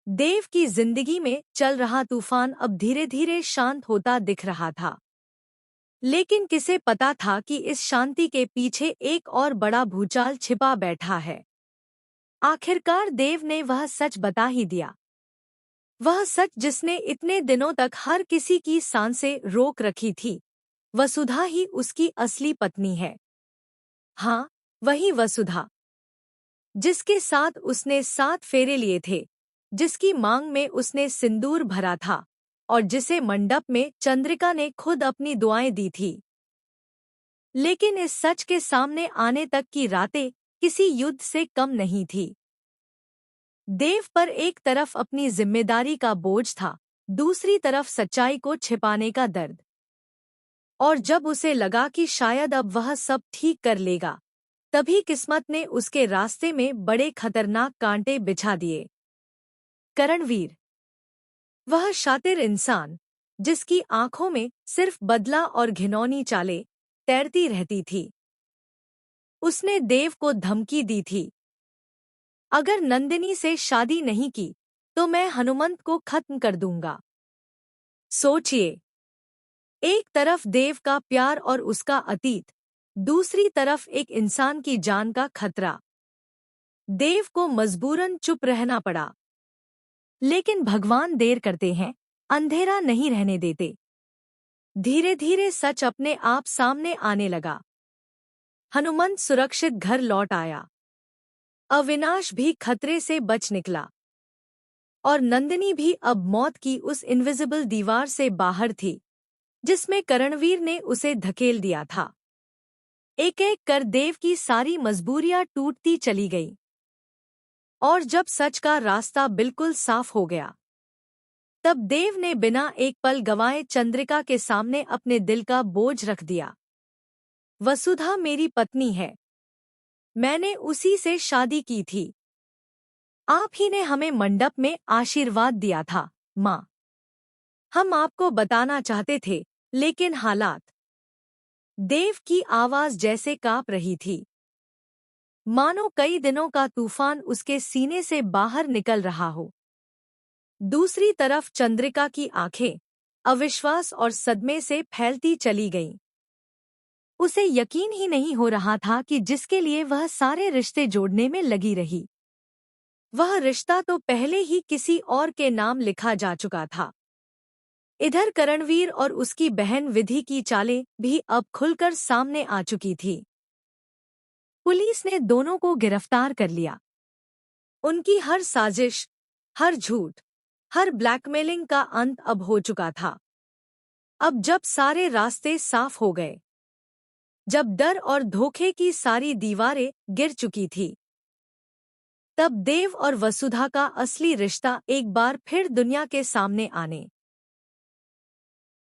देव की जिंदगी में चल रहा तूफान अब धीरे धीरे शांत होता दिख रहा था। लेकिन किसे पता था कि इस शांति के पीछे एक और बड़ा भूचाल छिपा बैठा है। आखिरकार देव ने वह सच बता ही दिया। वह सच जिसने इतने दिनों तक हर किसी की सांसें रोक रखी थी। वसुधा ही उसकी असली पत्नी है। हाँ, वही वसुधा जिसके साथ उसने 7 फेरे लिए थे, जिसकी मांग में उसने सिंदूर भरा था और जिसे मंडप में चंद्रिका ने खुद अपनी दुआएं दी थी। लेकिन इस सच के सामने आने तक की रातें किसी युद्ध से कम नहीं थी। देव पर एक तरफ अपनी जिम्मेदारी का बोझ था, दूसरी तरफ सच्चाई को छिपाने का दर्द। और जब उसे लगा कि शायद अब वह सब ठीक कर लेगा, तभी किस्मत ने उसके रास्ते में बड़े खतरनाक कांटे बिछा दिए। करणवीर, वह शातिर इंसान जिसकी आंखों में सिर्फ बदला और घिनौनी चालें तैरती रहती थी। उसने देव को धमकी दी थी, अगर नंदिनी से शादी नहीं की तो मैं हनुमंत को खत्म कर दूंगा। सोचिए, एक तरफ देव का प्यार और उसका अतीत, दूसरी तरफ एक इंसान की जान का खतरा। देव को मजबूरन चुप रहना पड़ा। लेकिन भगवान देर करते हैं, अंधेरा नहीं रहने देते। धीरे धीरे सच अपने आप सामने आने लगा। हनुमंत सुरक्षित घर लौट आया। अविनाश भी खतरे से बच निकला। और नंदिनी भी अब मौत की उस इनविजिबल दीवार से बाहर थी, जिसमें करणवीर ने उसे धकेल दिया था। एक एक कर देव की सारी मजबूरियां टूटती चली गईं। और जब सच का रास्ता बिल्कुल साफ हो गया, तब देव ने बिना एक पल गंवाए चंद्रिका के सामने अपने दिल का बोझ रख दिया। वसुधा मेरी पत्नी है। मैंने उसी से शादी की थी। आप ही ने हमें मंडप में आशीर्वाद दिया था, माँ। हम आपको बताना चाहते थे, लेकिन हालात। देव की आवाज जैसे कांप रही थी, मानो कई दिनों का तूफान उसके सीने से बाहर निकल रहा हो। दूसरी तरफ चंद्रिका की आंखें अविश्वास और सदमे से फैलती चली गईं। उसे यकीन ही नहीं हो रहा था कि जिसके लिए वह सारे रिश्ते जोड़ने में लगी रही, वह रिश्ता तो पहले ही किसी और के नाम लिखा जा चुका था। इधर करणवीर और उसकी बहन विधि की चालें भी अब खुलकर सामने आ चुकी थी। पुलिस ने दोनों को गिरफ्तार कर लिया। उनकी हर साजिश, हर झूठ, हर ब्लैकमेलिंग का अंत अब हो चुका था। अब जब सारे रास्ते साफ हो गए, जब डर और धोखे की सारी दीवारें गिर चुकी थी, तब देव और वसुधा का असली रिश्ता एक बार फिर दुनिया के सामने आने